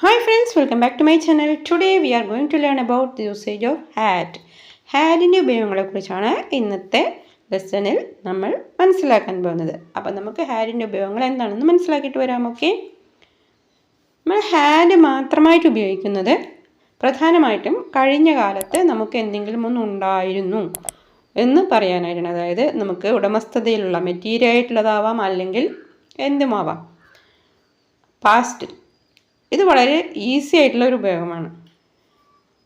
Hi friends, welcome back to my channel. Today we are going to learn about the usage of had. ഹാഡിൻ്റെ ഉപയോഗങ്ങളെക്കുറിച്ചാണ് ഇന്നത്തെ ലെസണിൽ നമ്മൾ മനസ്സിലാക്കാൻ പോകുന്നത്. അപ്പം നമുക്ക് ഹാഡിൻ്റെ ഉപയോഗങ്ങൾ എന്താണെന്ന് മനസ്സിലാക്കിയിട്ട് വരാം. ഓക്കെ, നമ്മൾ ഹാഡ് മാത്രമായിട്ട് ഉപയോഗിക്കുന്നത് പ്രധാനമായിട്ടും കഴിഞ്ഞ കാലത്ത് നമുക്ക് എന്തെങ്കിലും ഒന്ന് ഉണ്ടായിരുന്നു എന്ന് പറയാനായിട്ടാണ്. അതായത് നമുക്ക് ഉടമസ്ഥതയിലുള്ള മെറ്റീരിയൽ ആയിട്ടുള്ളതാവാം, അല്ലെങ്കിൽ എന്തുമാവാം. പാസ്റ്റിൽ ഇത് വളരെ ഈസി ആയിട്ടുള്ള ഒരു ഉപയോഗമാണ്.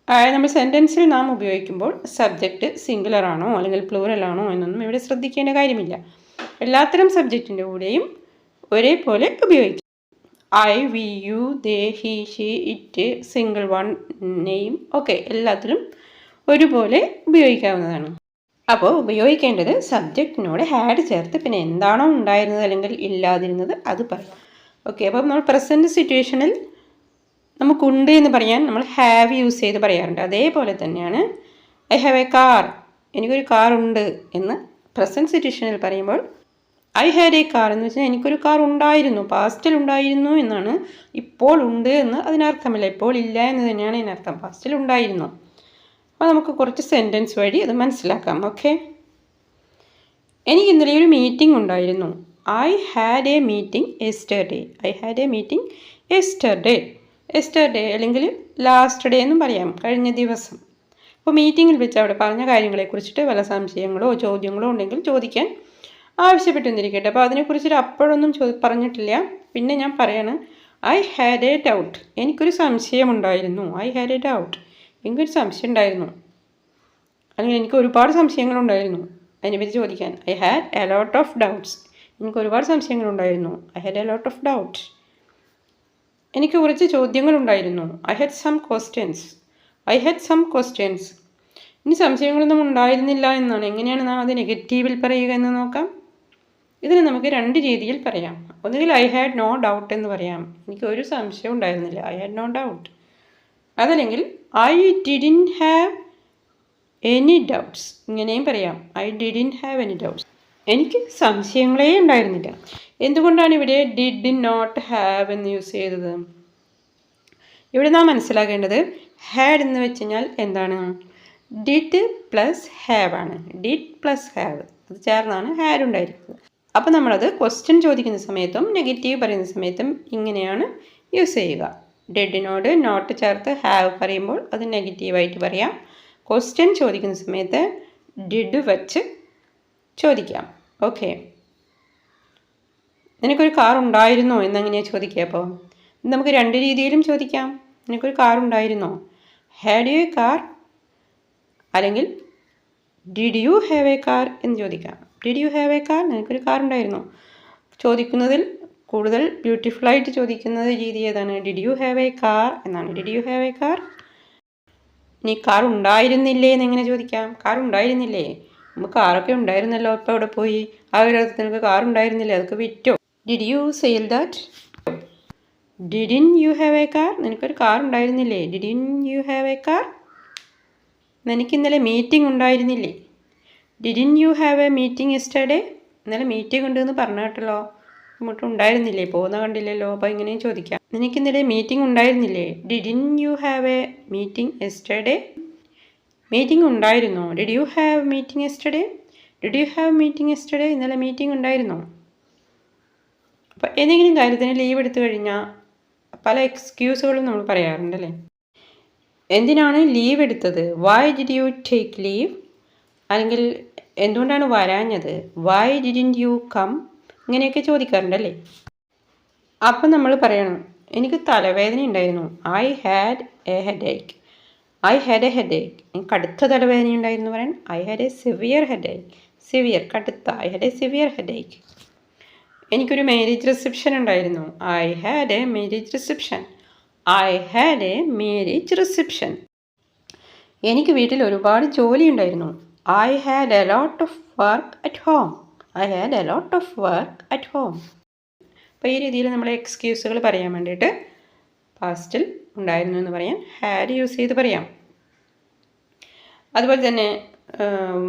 അതായത് നമ്മൾ സെൻറ്റൻസിൽ നാം ഉപയോഗിക്കുമ്പോൾ സബ്ജക്റ്റ് സിംഗുലർ ആണോ അല്ലെങ്കിൽ പ്ലൂറൽ ആണോ എന്നൊന്നും ഇവിടെ ശ്രദ്ധിക്കേണ്ട കാര്യമില്ല. എല്ലാത്തരം സബ്ജക്റ്റിൻ്റെ കൂടെയും ഒരേപോലെ ഉപയോഗിക്കും. I, we, you, they, he, she, it, single one, name ഒക്കെ എല്ലാത്തിലും ഒരുപോലെ ഉപയോഗിക്കാവുന്നതാണ്. അപ്പോൾ ഉപയോഗിക്കേണ്ടത് സബ്ജക്റ്റിനോട് ഹാഡ് ചേർത്ത് പിന്നെ എന്താണോ ഉണ്ടായിരുന്നത് അല്ലെങ്കിൽ ഇല്ലാതിരുന്നത് അത് പറയാം. ഓക്കെ, അപ്പോൾ നമ്മൾ പ്രസൻറ്റ് സിറ്റുവേഷനിൽ നമുക്കുണ്ട് എന്ന് പറയാൻ നമ്മൾ ഹാവ് യൂസ് ചെയ്ത് പറയാറുണ്ട്. അതേപോലെ തന്നെയാണ് ഐ ഹാവ് എ കാർ, എനിക്കൊരു കാർ ഉണ്ട് എന്ന് പ്രസൻറ്റ് സിറ്റുവേഷനിൽ പറയുമ്പോൾ ഐ ഹാഡ് എ കാർ എന്ന് വെച്ചാൽ എനിക്കൊരു കാർ ഉണ്ടായിരുന്നു, പാസ്റ്റിൽ ഉണ്ടായിരുന്നു എന്നാണ്. ഇപ്പോൾ ഉണ്ട് എന്ന് അതിനർത്ഥമില്ല, ഇപ്പോൾ ഇല്ല എന്ന് തന്നെയാണ് ഇതിനർത്ഥം. പാസ്റ്റിൽ ഉണ്ടായിരുന്നു. അപ്പോൾ നമുക്ക് കുറച്ച് സെൻറ്റൻസ് വഴി അത് മനസ്സിലാക്കാം. ഓക്കെ, എനിക്ക് ഇന്നലെ ഒരു മീറ്റിംഗ് ഉണ്ടായിരുന്നു. I had A meeting yesterday. I had A meeting yesterday. Yesterday അല്ലെങ്കിൽ ലാസ്റ്റ് ഡേ എന്നും പറയാം, കഴിഞ്ഞ ദിവസം. അപ്പോൾ മീറ്റിങ്ങിൽ വെച്ച് അവിടെ പറഞ്ഞ കാര്യങ്ങളെക്കുറിച്ചിട്ട് വല്ല സംശയങ്ങളോ ചോദ്യങ്ങളോ ഉണ്ടെങ്കിൽ ചോദിക്കാൻ ആവശ്യപ്പെട്ടുവന്നിരിക്കട്ടെ. അപ്പോൾ അതിനെക്കുറിച്ചിട്ട് അപ്പോഴൊന്നും പറഞ്ഞിട്ടില്ല. പിന്നെ ഞാൻ പറയാണ് ഐ ഹാഡ് എ ഡൗട്ട്, എനിക്കൊരു സംശയമുണ്ടായിരുന്നു. ഐ ഹാഡ് എ ഡൗട്ട്, എനിക്കൊരു സംശയം ഉണ്ടായിരുന്നു, അല്ലെങ്കിൽ എനിക്ക് ഒരുപാട് സംശയങ്ങളുണ്ടായിരുന്നു. അതിനെപ്പറ്റി ചോദിക്കാൻ I had a lot of doubts, എനിക്ക് ഒരുപാട് സംശയങ്ങളുണ്ടായിരുന്നു. I had a lot of doubt. എനിക്ക് കുറച്ച് ചോദ്യങ്ങളുണ്ടായിരുന്നു. I had some questions. I had some questions. ഇനി സംശയങ്ങളൊന്നും ഉണ്ടായിരുന്നില്ല എന്നാണ്. എങ്ങനെയാണ് നാം അത് നെഗറ്റീവിൽ പറയുക എന്ന് നോക്കാം. ഇതിന് നമുക്ക് രണ്ട് രീതിയിൽ പറയാം. ഒന്നുകിൽ ഐ ഹാഡ് നോ ഡൗട്ട് എന്ന് പറയാം, എനിക്ക് ഒരു സംശയം ഉണ്ടായിരുന്നില്ല, ഐ ഹാഡ് നോ ഡൗട്ട്. അതല്ലെങ്കിൽ I didn't have any doubts, ഇങ്ങനെയും പറയാം, I didn't have any doubts, എനിക്ക് സംശയങ്ങളേ ഉണ്ടായിരുന്നില്ല. എന്തുകൊണ്ടാണ് ഇവിടെ ഡിഡ് നോട്ട് ഹാവ് എന്ന് യൂസ് ചെയ്തത്? ഇവിടെ നാം മനസ്സിലാക്കേണ്ടത് ഹാഡ് എന്ന് വെച്ച് കഴിഞ്ഞാൽ എന്താണ്? ഡിഡ് പ്ലസ് ഹാവ് ആണ്. ഡിഡ് പ്ലസ് ഹാവ് അത് ചേർന്നാണ് ഹാഡ് ഉണ്ടായിരിക്കുന്നത്. അപ്പോൾ നമ്മളത് ക്വസ്റ്റ്യൻ ചോദിക്കുന്ന സമയത്തും നെഗറ്റീവ് പറയുന്ന സമയത്തും ഇങ്ങനെയാണ് യൂസ് ചെയ്യുക. ഡിഡിനോട് നോട്ട് ചേർത്ത് ഹാവ് പറയുമ്പോൾ അത് നെഗറ്റീവായിട്ട് പറയാം. ക്വസ്റ്റ്യൻ ചോദിക്കുന്ന സമയത്ത് ഡിഡ് വച്ച് ചോദിക്കാം. ഓക്കെ, നിനക്കൊരു കാർ ഉണ്ടായിരുന്നോ എന്നെങ്ങനെയാണ് ചോദിക്കുക? അപ്പോൾ നമുക്ക് രണ്ട് രീതിയിലും ചോദിക്കാം. നിനക്കൊരു കാർ ഉണ്ടായിരുന്നോ, ഹാഡ് യു എ കാർ, അല്ലെങ്കിൽ did you have a car എന്ന് ചോദിക്കാം. Did you have a car, നിനക്കൊരു കാർ ഉണ്ടായിരുന്നോ. ചോദിക്കുന്നതിൽ കൂടുതൽ ബ്യൂട്ടിഫുള്ളായിട്ട് ചോദിക്കുന്ന രീതി ഏതാണ്? Did you have a car എന്നാണ്. Did you have a car. ഇനി കാർ ഉണ്ടായിരുന്നില്ലേ എന്നെങ്ങനെ ചോദിക്കാം? കാർ ഉണ്ടായിരുന്നില്ലേ, നമുക്ക് കാറൊക്കെ ഉണ്ടായിരുന്നല്ലോ, ഇപ്പോൾ അവിടെ പോയി, ആ ഒരു അർത്ഥത്തിൽ നിനക്ക് കാർ ഉണ്ടായിരുന്നില്ലേ, അതൊക്കെ വിറ്റോ. Did you sale that. Didn't you have a car, നിനക്കൊരു കാർ ഉണ്ടായിരുന്നില്ലേ, didn't you have a car. നിനക്ക് ഇന്നലെ മീറ്റിംഗ് ഉണ്ടായിരുന്നില്ലേ, didn't you have a meeting yesterday. ഇന്നലെ മീറ്റിംഗ് ഉണ്ടെന്ന് പറഞ്ഞു കേട്ടല്ലോ, നമുക്ക് ഉണ്ടായിരുന്നില്ലേ, പോകുന്ന കണ്ടില്ലല്ലോ. അപ്പോൾ ഇങ്ങനെയും ചോദിക്കാം. നിനക്ക് ഇന്നലെ മീറ്റിംഗ് ഉണ്ടായിരുന്നില്ലേ, didn't you have a meeting yesterday. Meeting ഉണ്ടായിരുന്നോ, did you have meeting yesterday. Did you have meeting yesterday, ഇന്നലെ മീറ്റിംഗ് ഉണ്ടായിരുന്നോ. അപ്പോൾ ഏതെങ്കിലും കാര്യത്തിന് ലീവ് എടുത്തു കഴിഞ്ഞാൽ പല എക്സ്ക്യൂസുകളും നമ്മൾ പറയാറുണ്ടല്ലേ. എന്തിനാണ് ലീവ് എടുത്തത്, why did you take leave. അല്ലെങ്കിൽ എന്തുകൊണ്ടാണ് വരാഞ്ഞത്, വൈ ഡിഡിൻ യു കം. ഇങ്ങനെയൊക്കെ ചോദിക്കാറുണ്ടല്ലേ. അപ്പം നമ്മൾ പറയണം എനിക്ക് തലവേദന ഉണ്ടായിരുന്നു, I had a headache. I had a headache. എനിക്ക് കടുത്ത തലവേദന ഉണ്ടായിരുന്നു പറയാൻ I had a severe headache. Severe കടുത്ത, I had a severe headache. എനിക്കൊരു മാരേജ് റിസപ്ഷൻ ഉണ്ടായിരുന്നു, I had a marriage reception. I had a marriage reception. എനിക്ക് വീട്ടിൽ ഒരുപാട് ജോലി ഉണ്ടായിരുന്നു, I had a lot of work at home. I had a lot of work at home. അപ്പോൾ ഈ രീതിയിൽ നമ്മൾ എക്സ്ക്യൂസുകൾ പറയാൻ വേണ്ടിയിട്ട് പാസ്റ്റിൽ ഉണ്ടായിരുന്നു എന്ന് പറയാൻ ഹാഡ് യൂസ് ചെയ്ത് പറയാം. അതുപോലെ തന്നെ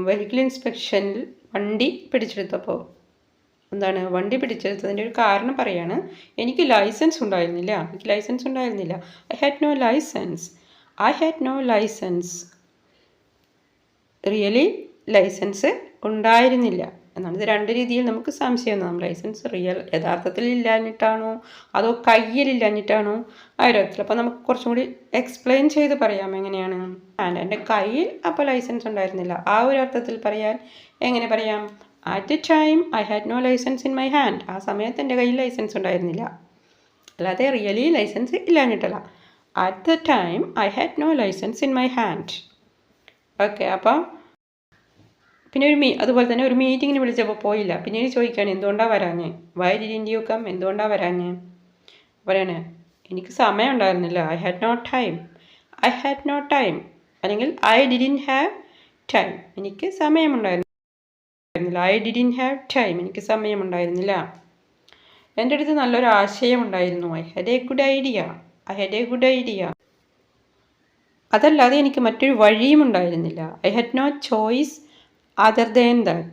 വെഹിക്കിൾ ഇൻസ്പെക്ഷനിൽ വണ്ടി പിടിച്ചെടുത്തപ്പോൾ എന്താണ് വണ്ടി പിടിച്ചെടുത്തതിൻ്റെ ഒരു കാരണം പറയാണ്. എനിക്ക് ലൈസൻസ് ഉണ്ടായിരുന്നില്ല. I had no licence. Really licence ഉണ്ടായിരുന്നില്ല എന്നാണ്. ഇത് രണ്ട് രീതിയിൽ നമുക്ക് സംശയം തോന്നാം. ലൈസൻസ് യഥാർത്ഥത്തിൽ ഇല്ലാഞ്ഞിട്ടാണോ അതോ കയ്യിലില്ലാഞ്ഞിട്ടാണോ ആ ഒരു അർത്ഥത്തിൽ. അപ്പോൾ നമുക്ക് കുറച്ചും കൂടി എക്സ്പ്ലെയിൻ ചെയ്ത് പറയാം എങ്ങനെയാണ്. എൻ്റെ കയ്യിൽ അപ്പോൾ ലൈസൻസ് ഉണ്ടായിരുന്നില്ല. ആ ഒരു അർത്ഥത്തിൽ പറയാൻ എങ്ങനെ പറയാം? At the time I had no licence in my hand. ആ സമയത്ത് എൻ്റെ കയ്യിൽ ലൈസൻസ് ഉണ്ടായിരുന്നില്ല. അല്ലാതെ റിയലി ലൈസൻസ് ഇല്ലാഞ്ഞിട്ടല്ല. At the time I had no licence in my hand. Okay. അപ്പോൾ പിന്നെ അതുപോലെ തന്നെ ഒരു മീറ്റിങ്ങിന് വിളിച്ചപ്പോൾ പോയില്ല. പിന്നീട് ചോദിക്കുകയാണ് എന്തുകൊണ്ടാണ് വരാഞ്ഞ്. Why didn't you come? എന്തുകൊണ്ടാണ് വരാഞ്ഞ്? പറയാണ് എനിക്ക് സമയം ഉണ്ടായിരുന്നില്ല. ഐ ഹാഡ് നോ ടൈം അല്ലെങ്കിൽ ഐ ഡിഡ്ന്റ് ഹാവ് ടൈം. എനിക്ക് സമയമുണ്ടായിരുന്നില്ല. എനിക്ക് സമയമുണ്ടായിരുന്നില്ല. എൻ്റെ അടുത്ത് നല്ലൊരു ആശയമുണ്ടായിരുന്നു. I had a good idea. അതല്ലാതെ എനിക്ക് മറ്റൊരു വഴിയും ഉണ്ടായിരുന്നില്ല. I had no choice other than that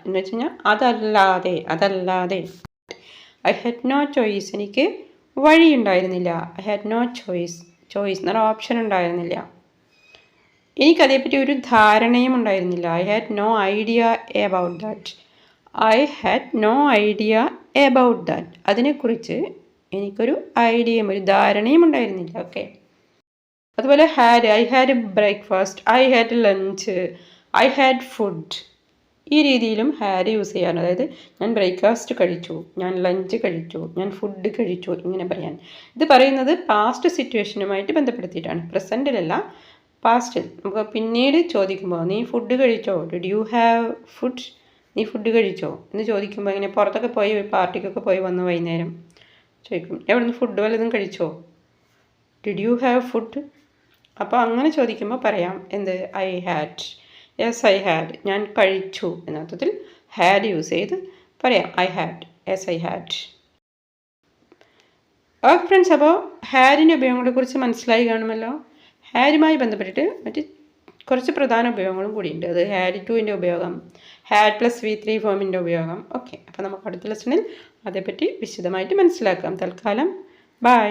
എന്ന് വെച്ച് കഴിഞ്ഞാൽ അതല്ലാതെ. ഐ ഹാഡ് നോ ചോയ്സ്, എനിക്ക് വഴി ഉണ്ടായിരുന്നില്ല. ഐ ഹാഡ് നോ ചോയ്സ് എന്നൊരു ഓപ്ഷൻ ഉണ്ടായിരുന്നില്ല. എനിക്കതേപ്പറ്റി ഒരു ധാരണയും ഉണ്ടായിരുന്നില്ല. I had no idea about that. അതിനെക്കുറിച്ച് എനിക്കൊരു ഐഡിയയും ഒരു ധാരണയും ഉണ്ടായിരുന്നില്ല. ഓക്കെ. അതുപോലെ I had breakfast, I had lunch, I had food. ഈ രീതിയിലും ഹാഡ് യൂസ് ചെയ്യാൻ. അതായത് ഞാൻ ബ്രേക്ക്ഫാസ്റ്റ് കഴിച്ചു, ഞാൻ ലഞ്ച് കഴിച്ചു, ഞാൻ ഫുഡ് കഴിച്ചു, ഇങ്ങനെ പറയാൻ. ഇത് പറയുന്നത് പാസ്റ്റ് സിറ്റുവേഷനുമായിട്ട് ബന്ധപ്പെടുത്തിയിട്ടാണ്. പ്രസൻറ്റിലല്ല, പാസ്റ്റിൽ. നമുക്ക് പിന്നീട് ചോദിക്കുമ്പോൾ നീ ഫുഡ് കഴിച്ചോ, ഡിഡ് യു ഹാവ് ഫുഡ്, നീ ഫുഡ് കഴിച്ചോ എന്ന് ചോദിക്കുമ്പോൾ ഇങ്ങനെ പുറത്തൊക്കെ പോയി പാർട്ടിക്കൊക്കെ പോയി വന്ന് വൈകുന്നേരം ചോദിക്കും എവിടെ നിന്ന് ഫുഡ് വല്ലതും കഴിച്ചോ, ഡിഡ് യു ഹാവ് ഫുഡ്. അപ്പോൾ അങ്ങനെ ചോദിക്കുമ്പോൾ പറയാം എന്ത്? I had. ഐ ഹാഡ്, ഞാൻ കഴിച്ചു എന്നർത്ഥത്തിൽ ഹാഡ് യൂസ് ചെയ്ത് പറയാം. I had. ഓക്കെ ഫ്രണ്ട്സ്, അപ്പോൾ ഹാഡിൻ്റെ ഉപയോഗങ്ങളെക്കുറിച്ച് മനസ്സിലായി കാണുമല്ലോ. ഹാഡുമായി ബന്ധപ്പെട്ടിട്ട് മറ്റ് കുറച്ച് പ്രധാന ഉപയോഗങ്ങളും കൂടിയുണ്ട്. അത് ഹാഡ് ടുവിൻ്റെ ഉപയോഗം, ഹാഡ് പ്ലസ് V3 ഫോമിൻ്റെ ഉപയോഗം. ഓക്കെ. അപ്പോൾ നമുക്ക് അടുത്ത ലെസണിൽ അതേപ്പറ്റി വിശദമായിട്ട് മനസ്സിലാക്കാം. തൽക്കാലം ബൈ.